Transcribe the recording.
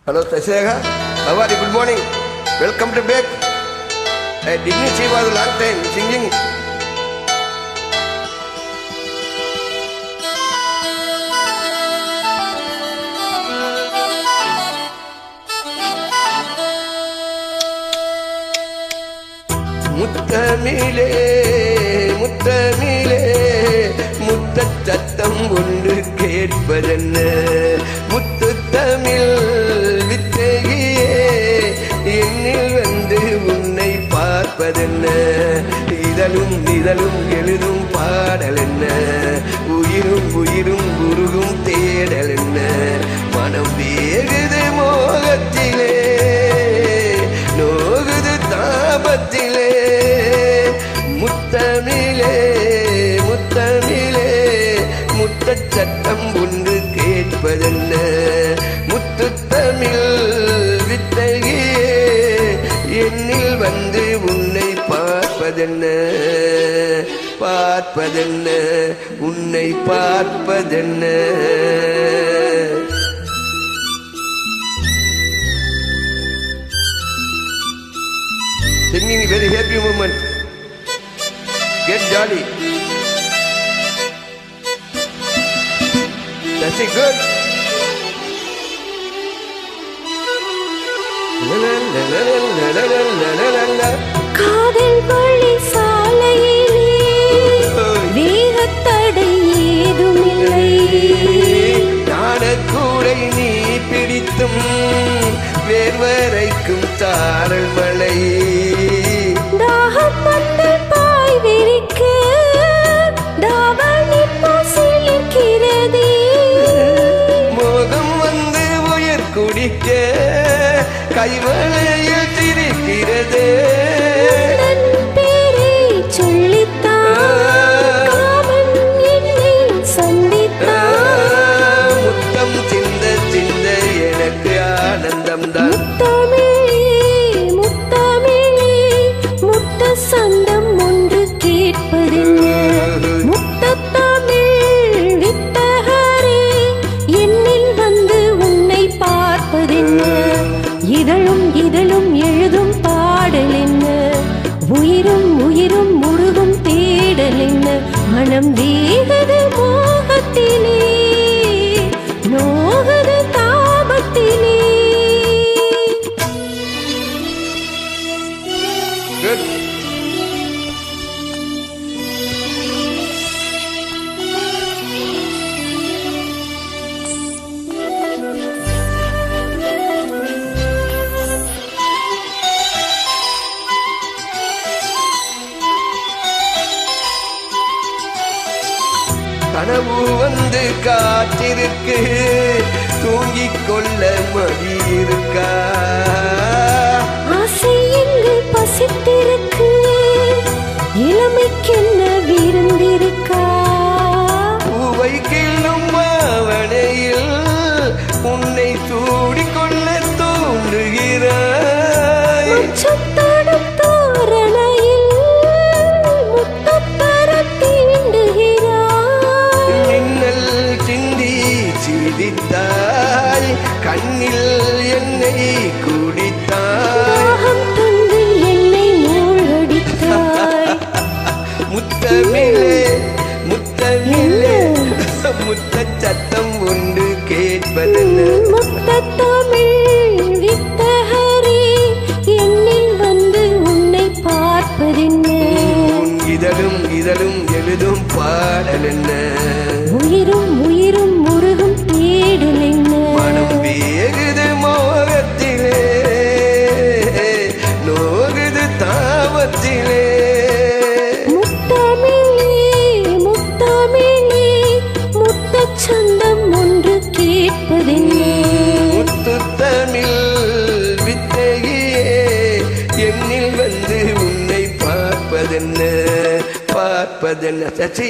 Hello, Tasega. How are you? Good morning. Welcome to back. I didn't see you for a long time singing. முத்தமிழே முத்தமிழே முத்தச் சத்தம் ஒன்று கேட்பதென்ன முத்துத்தமிழ் வித்தகியே என்னில் வந்து உன்னை பார்ப்பதென்ன இதழும் இதழும் எழுதும் பாடல் என்ன உயிரும் உயிரும் உருகும் தேடல் என்ன மனம் வேகுது மோகத்திலே நோகுது தாபத்திலே முத்தமிழே முத்தமிழே முத்தச் சத்தம் ஒன்று கேட்பதென்ன முத்துத்தமிழ் வித்தகியே என்னில் வந்து உன்னை பார்ப்பதென்ன பார்ப்பதென்ன உன்னை பார்ப்பதென்ன. Singing very happy moment. Get jolly. That's it, good. காதல் வழி சாலையிலே வேகத்தடை ஏதுமில்லை ஞானக்கூடை நீ பிடித்தும் வேர்வரைக்கும் தாரல் மழை தாகம் வந்து பாய் விரிக்க தாவணி பூசிலிக்கிறதே மோகம் வந்து உயிர் குடிக்க கைவளையில் திரிக்கிறதே பேரை சொல்லித்தான் காமன் என்னை சந்தித்தான் முத்தம் சிந்த சிந்த எனக்கு ஆனந்தம் தான் முத்தமிழே முத்த சந்தம் ஒன்று கேட்பதென்ன முத்தத்தமிழ் வித்தகரே என்னில் வந்து உன்னை பார்ப்பதென்ன இதழும் இதழும் எழுதும் பாடல் என்ன உயிரும் உயிரும் முருகும் தேடல் என்ன மனம் வேகது மோகத்திலே நோகது தாபத்திலே. Good. கனவு வந்து காத்திருக்கு தூங்கிக் கொள்ள மடி இருக்கா ஆசை எங்கு பசித்திருக்கு இளமைக்கென்ன விருந்திருக்கா பூவை கிள்ளும் மாவனையில் உன்னை சூடிக்கொள்ள தோன்றுகிறாய் முச்சத்தோடும் தோரணையில் முத்தத்தர தீண்டுகிறாய் மின்னல் சிந்தி சிரித்தாய் கண்ணில் என்னை குடித்தாய் தாகம் தந்து என்னை மூழ்கடித்தாய் முத்தமிழே முத்தமிழே முத்தச் சத்தம் ஒன்று கேட்பதென்ன முத்தத்தமிழ் வித்தகரே என்னில் வந்து உன்னை பார்ப்பதென்ன உன் இதழும் இதழும் எழுதும் பாடல் என்ன உயிரும் உயிரும் முருகும் தேடல் என்ன மனம் வேகுது மோகத்திலே நோகுது தாபத்திலே முத்தமிழே முத்தமிழே முத்தச் சந்தம் ஒன்று கேட்பதென்ன முத்துத்தமிழ் வித்தகியே என்னில் வந்து உன்னை பார்ப்பதென்ன பார்ப்பதென்ன சச்சி.